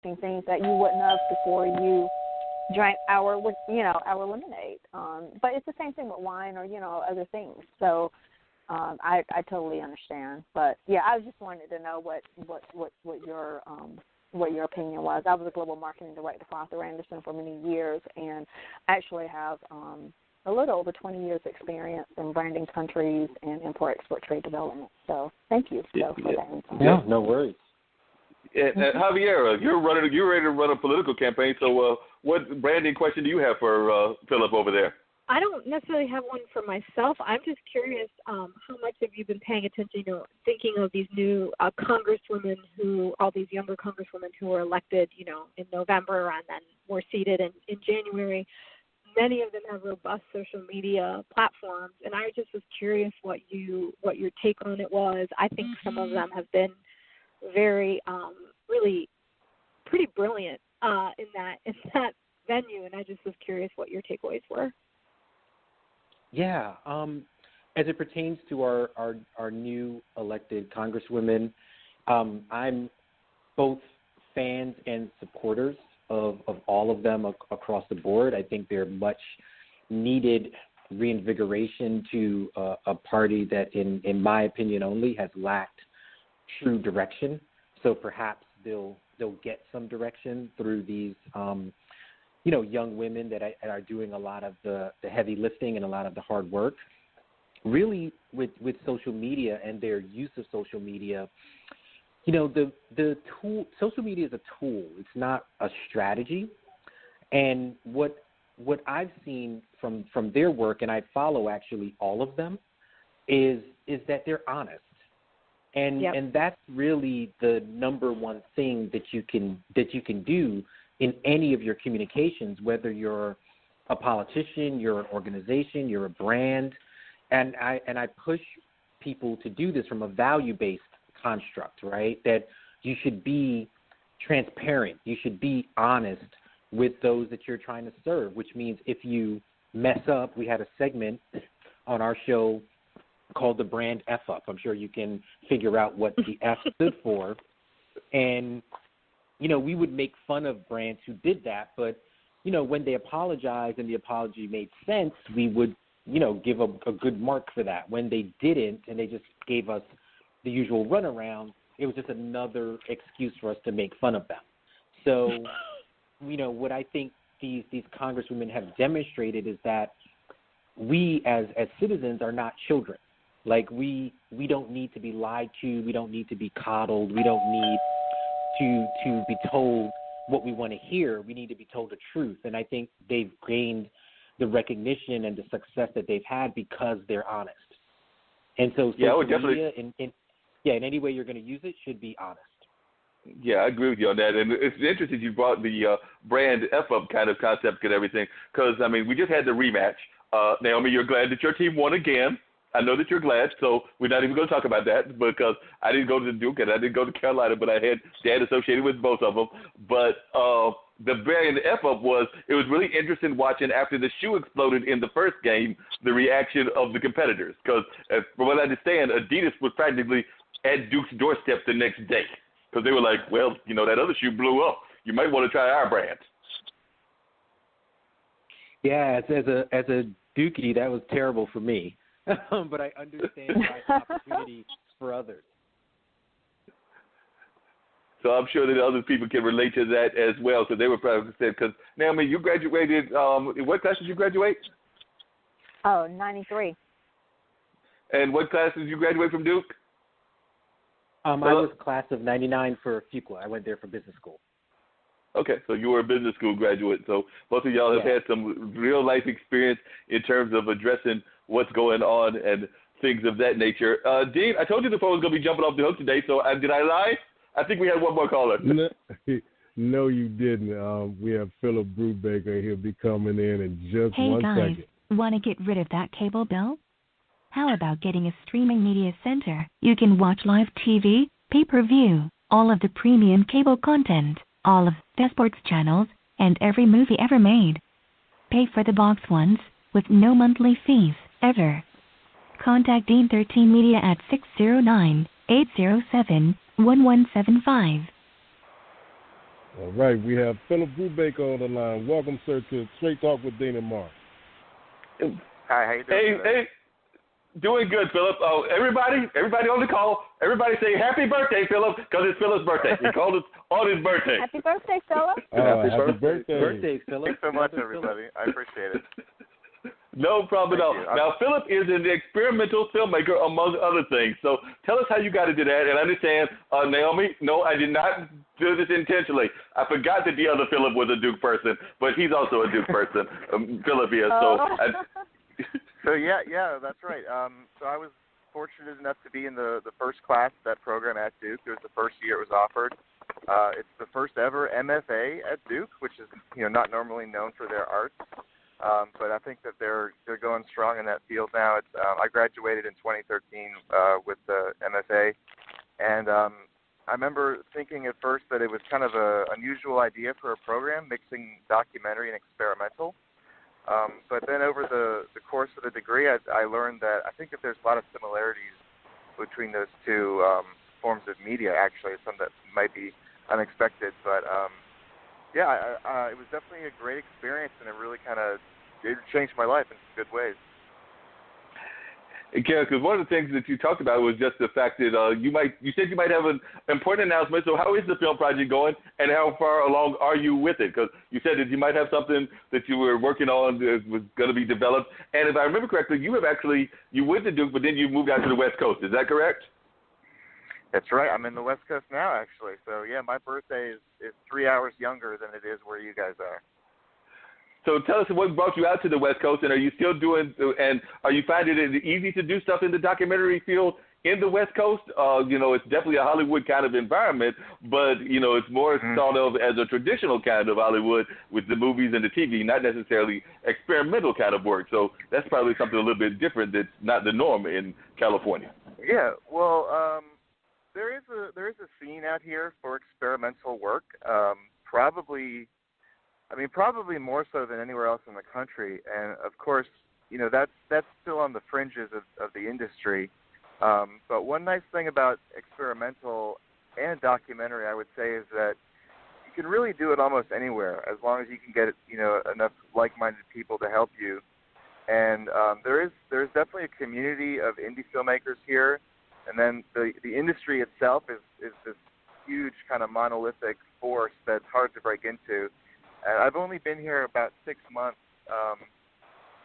things that you wouldn't have before you drank our lemonade. But it's the same thing with wine or, other things. So I totally understand. But, yeah, I just wanted to know what your opinion was. I was a global marketing director for Arthur Andersen for many years and actually have a little over 20 years experience in branding countries and import-export trade development. So thank you for that. Yeah, no worries. Javiera, you're ready to run a political campaign. So what branding question do you have for Phillip over there? I don't necessarily have one for myself. I'm just curious, how much have you been paying attention, thinking of these new congresswomen all these younger congresswomen who were elected, in November and then were seated in January. Many of them have robust social media platforms, and I just was curious what your take on it was. I think some of them have been very, really pretty brilliant in that venue, and I just was curious what your takeaways were. Yeah, as it pertains to our new elected congresswomen, I'm both fans and supporters of all of them across the board. I think they're much needed reinvigoration to a party that, in my opinion only, has lacked true direction. So perhaps they'll get some direction through these young women that are doing a lot of the heavy lifting and a lot of the hard work. Really, with social media and their use of social media, the tool, social media is a tool. It's not a strategy. And what I've seen from their work, and I follow actually all of them, is that they're honest. And yep. and that's really the number one thing that you can do in any of your communications, whether you're a politician, you're an organization, you're a brand. And I push people to do this from a value-based construct, right? That you should be transparent. You should be honest with those that you're trying to serve, which means if you mess up, we had a segment on our show called the brand F up. I'm sure you can figure out what the F stood for. And, we would make fun of brands who did that, but, when they apologized and the apology made sense, we would, give a good mark for that. When they didn't and they just gave us the usual runaround, it was just another excuse for us to make fun of them. So, what I think these congresswomen have demonstrated is that we as citizens are not children. Like we don't need to be lied to. We don't need to be coddled. We don't need to be told what we want to hear. We need to be told the truth. And I think they've gained the recognition and the success that they've had because they're honest. And so social media, in any way you're going to use it, should be honest. Yeah, I agree with you on that. And it's interesting you brought the brand F-up kind of concept and everything because, we just had the rematch. Naomie, you're glad that your team won again. I know that you're glad, so we're not even going to talk about that because I didn't go to the Duke and I didn't go to Carolina, but I had dad associated with both of them. But the brand F-up it was really interesting watching after the shoe exploded in the first game, the reaction of the competitors. Because from what I understand, Adidas was practically at Duke's doorstep the next day because they were like, well, that other shoe blew up. You might want to try our brand. Yeah, as a Dookie, that was terrible for me. But I understand why it's an opportunity for others. So I'm sure that other people can relate to that as well. So they were probably said, because Naomie, you graduated, in what class did you graduate? Oh, 93. And what class did you graduate from Duke? I was class of 99 for Fuqua. I went there for business school. Okay, so you were a business school graduate. So both of y'all have had some real life experience in terms of addressing what's going on and things of that nature. Dean, I told you the phone was going to be jumping off the hook today, so did I lie? I think we had one more caller. No, you didn't. We have Phillip Brubaker. He'll be coming in just 1 second. Hey guys, want to get rid of that cable bill? How about getting a streaming media center? You can watch live TV, pay-per-view, all of the premium cable content, all of the sports channels, and every movie ever made. Pay for the box once with no monthly fees ever. Contact Dean 13 Media at 609-807-1175. All right, we have Phillip Brubaker on the line. Welcome, sir, to Straight Talk with Dean and Mark. Hi, how you doing? Hey, doing good, Phillip. Oh, everybody on the call, everybody say happy birthday, Phillip, because it's Phillip's birthday. We called it on his birthday. Happy birthday, Phillip. Happy birthday. Birthday, Phillip. Thanks so much, everybody. I appreciate it. No problem at all. Now, Phillip is an experimental filmmaker, among other things. So tell us how you got into that. And understand, Naomie, no, I did not do this intentionally. I forgot that the other Phillip was a Duke person, but he's also a Duke person. Phillip is. So yeah, that's right. So I was fortunate enough to be in the first class of that program at Duke. It was the first year it was offered. It's the first ever MFA at Duke, which is not normally known for their arts. But I think that they're going strong in that field now. It's I graduated in 2013 with the MFA, and I remember thinking at first that it was kind of an unusual idea for a program mixing documentary and experimental. But then over the course of the degree, I learned that I think that there's a lot of similarities between those two forms of media. Actually, some that might be unexpected, but it was definitely a great experience, and it really it changed my life in some good ways. Yeah, because one of the things that you talked about was just the fact that you said you might have an important announcement. So how is the film project going, and how far along are you with it? Because you said that you might have something that you were working on that was going to be developed. And if I remember correctly, you went to Duke, but then you moved out to the West Coast. Is that correct? That's right. I'm in the West Coast now, actually. So yeah, my birthday is 3 hours younger than it is where you guys are. So tell us what brought you out to the West Coast, and are you finding it easy to do stuff in the documentary field in the West Coast? It's definitely a Hollywood kind of environment, but, it's more thought of as a traditional kind of Hollywood with the movies and the TV, not necessarily experimental kind of work. So that's probably something a little bit different that's not the norm in California. Yeah, well, there is a scene out here for experimental work, probably more so than anywhere else in the country. And of course, that's still on the fringes of the industry. But one nice thing about experimental and documentary, I would say, is that you can really do it almost anywhere as long as you can get enough like-minded people to help you. And there's definitely a community of indie filmmakers here. And then the industry itself is this huge kind of monolithic force that's hard to break into. And I've only been here about 6 months,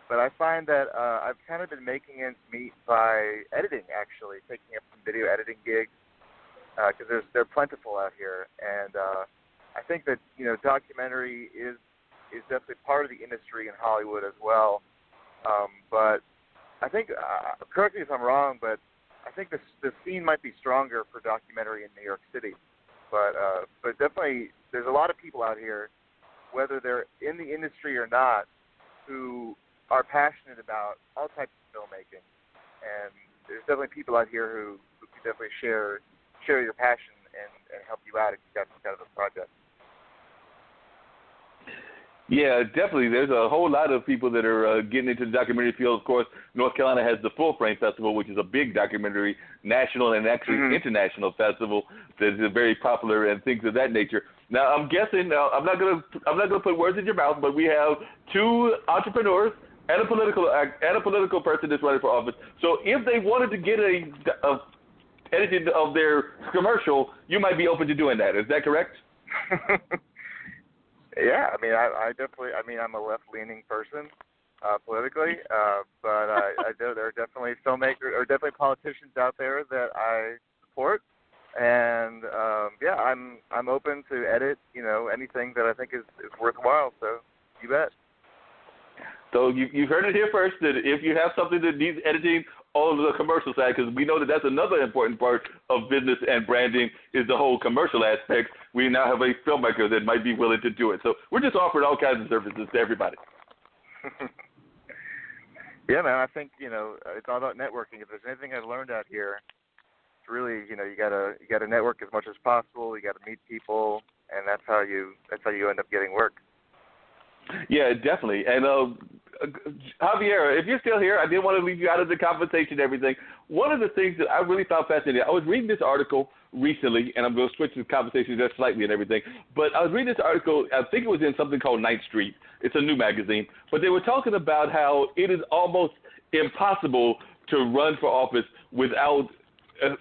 but I find that I've kind of been making ends meet by editing, actually, taking up some video editing gigs, because they're plentiful out here. And I think that documentary is definitely part of the industry in Hollywood as well. But I think, correct me if I'm wrong, but I think the scene might be stronger for documentary in New York City. But definitely, there's a lot of people out here, whether they're in the industry or not, who are passionate about all types of filmmaking. And there's definitely people out here who can definitely share your passion and help you out if you've got some kind of a project. Yeah, definitely. There's a whole lot of people that are getting into the documentary field. Of course, North Carolina has the Full Frame Festival, which is a big documentary, national and actually international festival that is very popular and things of that nature. Now, I'm guessing. I'm not gonna put words in your mouth, but we have two entrepreneurs and a political person that's running for office. So, if they wanted to get a editing of their commercial, you might be open to doing that. Is that correct? Yeah, I definitely. I'm a left-leaning person politically, but I know there are definitely filmmakers or definitely politicians out there that I support, and I'm open to edit anything that I think is worthwhile. So you bet. So you've heard it here first, that if you have something that needs editing on the commercial side, because we know that that's another important part of business and branding is the whole commercial aspect, we now have a filmmaker that might be willing to do it. So we're just offering all kinds of services to everybody. Yeah, man, I think, it's all about networking. If there's anything I've learned out here, it's really, you gotta network as much as possible. You gotta meet people, and that's how you end up getting work. Yeah, definitely. And Javiera, if you're still here, I didn't want to leave you out of the conversation and everything. One of the things that I really found fascinating, I was reading this article recently, and I'm going to switch the conversation just slightly and everything, but I was reading this article, I think it was in something called 9th Street. It's a new magazine, but they were talking about how it is almost impossible to run for office without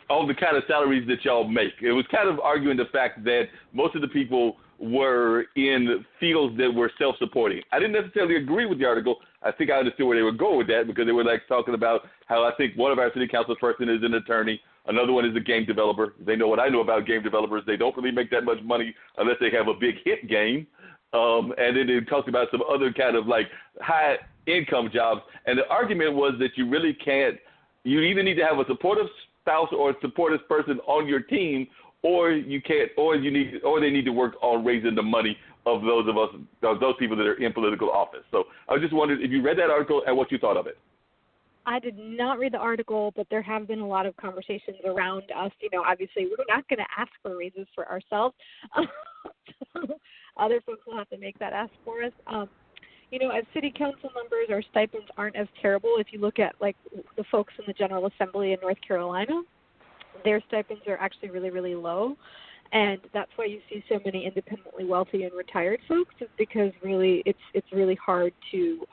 all the kind of salaries that y'all make. It was kind of arguing the fact that most of the people were in fields that were self-supporting. I didn't necessarily agree with the article. I think I understood where they were going with that, because they were like talking about how I think one of our city council person is an attorney, another one is a game developer. They know what I know about game developers. They don't really make that much money unless they have a big hit game. And then they talked about some other kind of like high income jobs. And the argument was that you really can't, you either need to have a supportive spouse or a supportive person on your team, or you can't, or they need to work on raising the money of those people that are in political office. So I just wondered if you read that article and what you thought of it. I did not read the article, but there have been a lot of conversations around us. You know, obviously we're not going to ask for raises for ourselves. So other folks will have to make that ask for us. You know, as city council members, our stipends aren't as terrible. If you look at, like, the folks in the General Assembly in North Carolina, their stipends are actually really, really low. And that's why you see so many independently wealthy and retired folks, is because really it's really hard to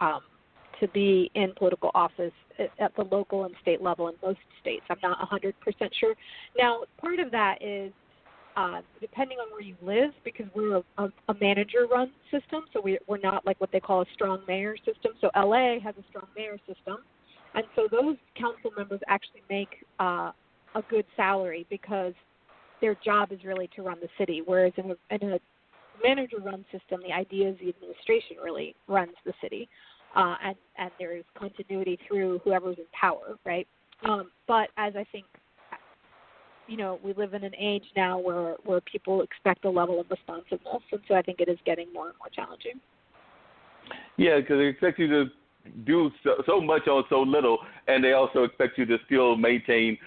be in political office at the local and state level in most states. I'm not 100% sure. Now, part of that is depending on where you live, because we're a manager-run system, so we're not like what they call a strong mayor system. So LA has a strong mayor system, and so those council members actually make a good salary because their job is really to run the city, whereas in a manager-run system, the idea is the administration really runs the city, and there is continuity through whoever's in power, right? But as I think, you know, we live in an age now where people expect a level of responsiveness, and so I think it is getting more and more challenging. Yeah, because they expect you to do so much on so little, and they also expect you to still maintain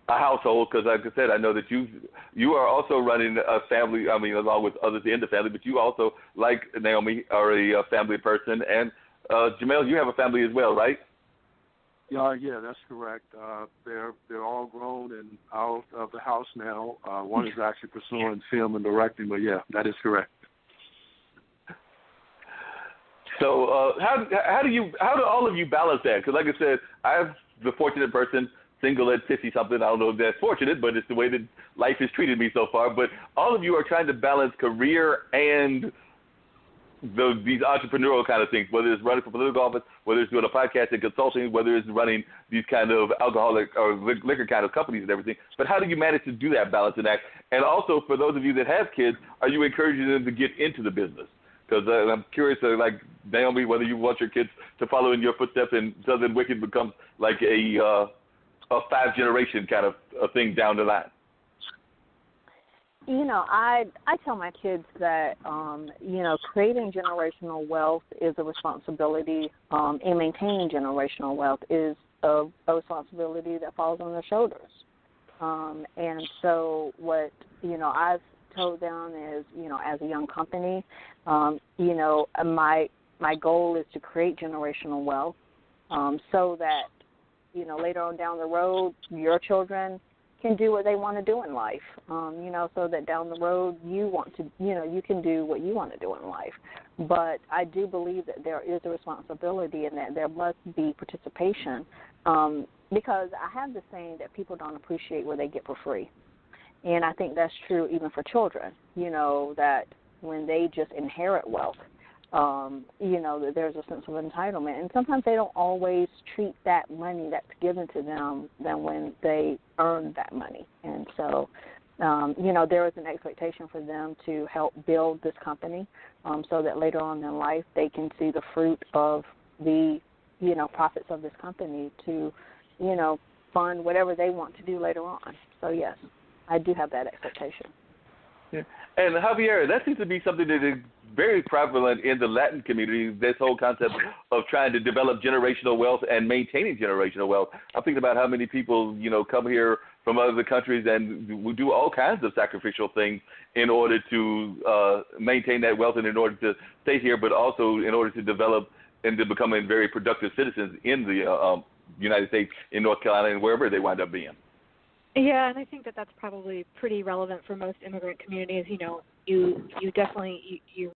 a household, because like I said, I know that you are also running a family, I mean, along with others in the family, but you also, like Naomie, are a family person, and Jamel, you have a family as well, right? Yeah, that's correct. They're all grown and out of the house now. One is actually pursuing film and directing, but yeah, that is correct. So how do all of you balance that? Because like I said, I'm the fortunate person, single at 50-something. I don't know if that's fortunate, but it's the way that life has treated me so far. But all of you are trying to balance career and these entrepreneurial kind of things, whether it's running for political office, whether it's doing a podcast and consulting, whether it's running these kind of alcoholic or liquor kind of companies and everything. But how do you manage to do that balance and act? And also, for those of you that have kids, are you encouraging them to get into the business? Because I'm curious, like Naomie, whether you want your kids to follow in your footsteps and Southern Wicked becomes like a 5-generation kind of a thing down the line. You know, I tell my kids that, you know, creating generational wealth is a responsibility, and maintaining generational wealth is a responsibility that falls on their shoulders. And so what, you know, I've told them is, you know, as a young company, you know, my goal is to create generational wealth so that, you know, later on down the road, your children can do what they want to do in life, you know, so that down the road you can do what you want to do in life. But I do believe that there is a responsibility and that there must be participation because I have the saying that people don't appreciate what they get for free. And I think that's true even for children, you know, that when they just inherit wealth, you know, that there's a sense of entitlement. And sometimes they don't always treat that money that's given to them than when they earn that money. And so, you know, there is an expectation for them to help build this company so that later on in life they can see the fruit of the, you know, profits of this company to, you know, fund whatever they want to do later on. So, yes, I do have that expectation. Yeah. And Javiera, that seems to be something that is very prevalent in the Latin community, this whole concept of trying to develop generational wealth and maintaining generational wealth. I'm thinking about how many people, you know, come here from other countries and we do all kinds of sacrificial things in order to maintain that wealth and in order to stay here, but also in order to develop into becoming very productive citizens in the United States, in North Carolina, and wherever they wind up being. Yeah, and I think that that's probably pretty relevant for most immigrant communities. You know, you definitely you